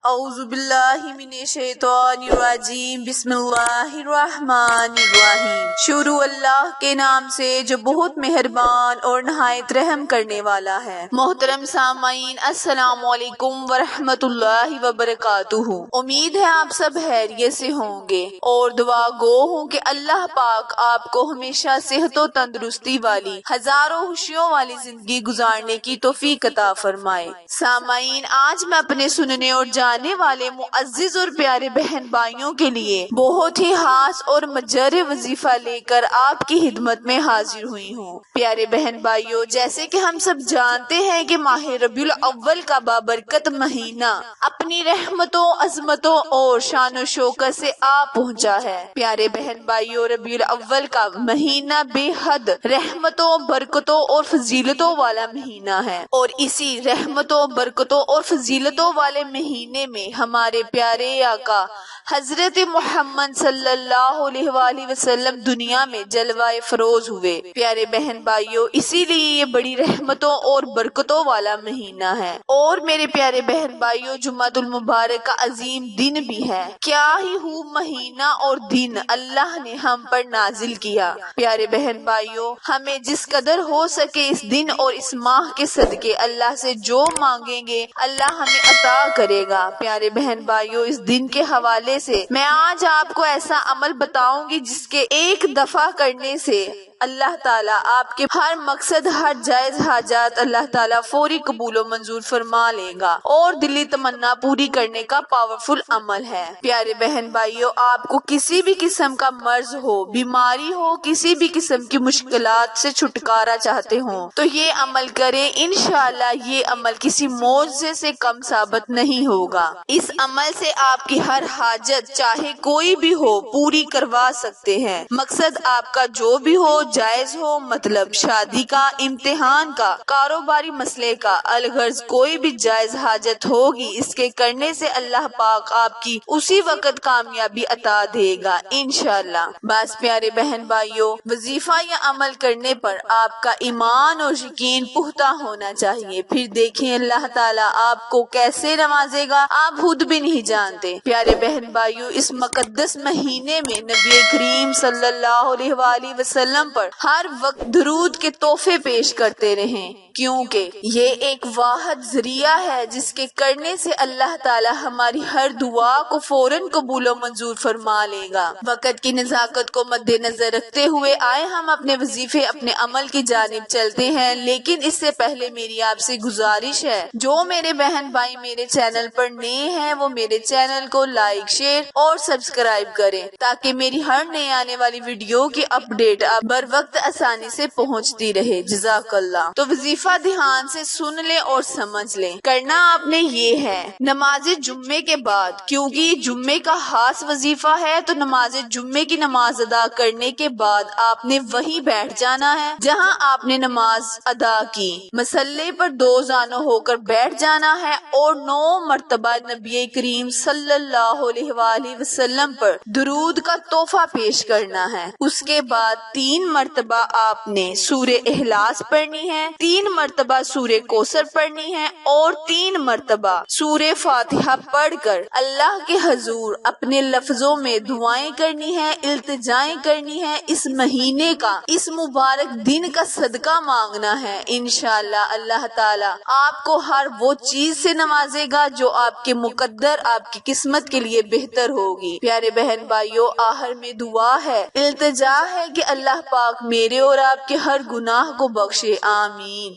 اعوذ باللہ من الشیطان الرجیم بسم اللہ الرحمن الرحیم۔ شروع اللہ کے نام سے جو بہت مہربان اور نہایت رحم کرنے والا ہے۔ محترم سامعین، السلام علیکم ورحمۃ اللہ وبرکاتہ۔ امید ہے آپ سب خیریت سے ہوں گے اور دعا گو ہوں کہ اللہ پاک آپ کو ہمیشہ صحت و تندرستی والی ہزاروں خوشیوں والی زندگی گزارنے کی توفیق عطا فرمائے۔ سامعین، آج میں اپنے سننے اور جاننے والے معزز اور پیارے بہن بھائیوں کے لیے بہت ہی خاص اور مجر وظیفہ لے کر آپ کی خدمت میں حاضر ہوئی ہوں۔ پیارے بہن بھائیوں، جیسے کہ ہم سب جانتے ہیں کہ ماہ ربیع الاول کا بابرکت مہینہ اپنی رحمتوں، عظمتوں اور شان و شوکت سے آ پہنچا ہے۔ پیارے بہن بھائیوں، ربیع الاول کا مہینہ بے حد رحمتوں، برکتوں اور فضیلتوں والا مہینہ ہے، اور اسی رحمتوں، برکتوں اور فضیلتوں والے مہینے میں ہمارے پیارے آقا حضرت محمد صلی اللہ علیہ وآلہ وسلم دنیا میں جلوہ فروز ہوئے۔ پیارے بہن بھائیوں، اسی لیے یہ بڑی رحمتوں اور برکتوں والا مہینہ ہے، اور میرے پیارے بہن بھائیوں، جمعۃ المبارک کا عظیم دن بھی ہے۔ کیا ہی خوب مہینہ اور دن اللہ نے ہم پر نازل کیا۔ پیارے بہن بھائیوں، ہمیں جس قدر ہو سکے اس دن اور اس ماہ کے صدقے اللہ سے جو مانگیں گے اللہ ہمیں عطا کرے گا۔ پیارے بہن بھائیوں، اس دن کے حوالے سے میں آج آپ کو ایسا عمل بتاؤں گی جس کے ایک دفعہ کرنے سے اللہ تعالیٰ آپ کے ہر مقصد، ہر جائز حاجات اللہ تعالیٰ فوری قبول و منظور فرما لے گا، اور دلی تمنا پوری کرنے کا پاورفل عمل ہے۔ پیارے بہن بھائیوں، آپ کو کسی بھی قسم کا مرض ہو، بیماری ہو، کسی بھی قسم کی مشکلات سے چھٹکارا چاہتے ہوں تو یہ عمل کریں۔ انشاءاللہ یہ عمل کسی معجزے سے کم ثابت نہیں ہوگا۔ اس عمل سے آپ کی ہر حاجت چاہے کوئی بھی ہو پوری کروا سکتے ہیں۔ مقصد آپ کا جو بھی ہو، جائز ہو، مطلب شادی کا، امتحان کا، کاروباری مسئلے کا، الغرض کوئی بھی جائز حاجت ہوگی، اس کے کرنے سے اللہ پاک آپ کی اسی وقت کامیابی عطا دے گا انشاءاللہ۔ بس پیارے بہن بھائیوں، وظیفہ یا عمل کرنے پر آپ کا ایمان اور یقین پختہ ہونا چاہیے، پھر دیکھیں اللہ تعالیٰ آپ کو کیسے نوازے گا، آپ خود بھی نہیں جانتے۔ پیارے بہن بھائیوں، اس مقدس مہینے میں نبی کریم صلی اللہ علیہ وآلہ وسلم پر ہر وقت درود کے تحفے پیش کرتے رہیں، کیونکہ یہ ایک واحد ذریعہ ہے جس کے کرنے سے اللہ تعالیٰ ہماری ہر دعا کو فوراً قبول و منظور فرما لے گا۔ وقت کی نزاکت کو مد نظر رکھتے ہوئے آئے ہم اپنے وظیفے، اپنے عمل کی جانب چلتے ہیں، لیکن اس سے پہلے میری آپ سے گزارش ہے، جو میرے بہن بھائی میرے چینل پر نئے ہیں وہ میرے چینل کو لائک، شیئر اور سبسکرائب کریں تاکہ میری ہر نئے آنے والی ویڈیو کی اپڈیٹ آپ بر وقت آسانی سے پہنچتی رہے۔ جزاک اللہ۔ تو وظیفہ دھیان سے سن لیں اور سمجھ لیں۔ کرنا آپ نے یہ ہے، نماز جمعے کے بعد، کیونکہ جمعے کا خاص وظیفہ ہے، تو نماز جمعے کی نماز ادا کرنے کے بعد آپ نے وہیں بیٹھ جانا ہے جہاں آپ نے نماز ادا کی، مصلی پر دو زانوں ہو کر بیٹھ جانا ہے اور 9 مرتبہ نبی کریم صلی اللہ علیہ وآلہ وسلم پر درود کا تحفہ پیش کرنا ہے۔ اس کے بعد 3 مرتبہ آپ نے سورہ اخلاص پڑھنی ہے، 3 مرتبہ سورہ کوثر پڑھنی ہے، اور 3 مرتبہ سورہ فاتحہ پڑھ کر اللہ کے حضور اپنے لفظوں میں دعائیں کرنی ہے، التجائیں کرنی ہے، اس مہینے کا، اس مبارک دن کا صدقہ مانگنا ہے۔ انشاءاللہ اللہ تعالیٰ آپ کو ہر وہ چیز سے نوازے گا جو آپ کے مقدر، آپ کی قسمت کے لیے بہتر ہوگی۔ پیارے بہن بھائیوں، آخر میں دعا ہے، التجا ہے کہ اللہ پاک میرے اور آپ کے ہر گناہ کو بخشے، آمین۔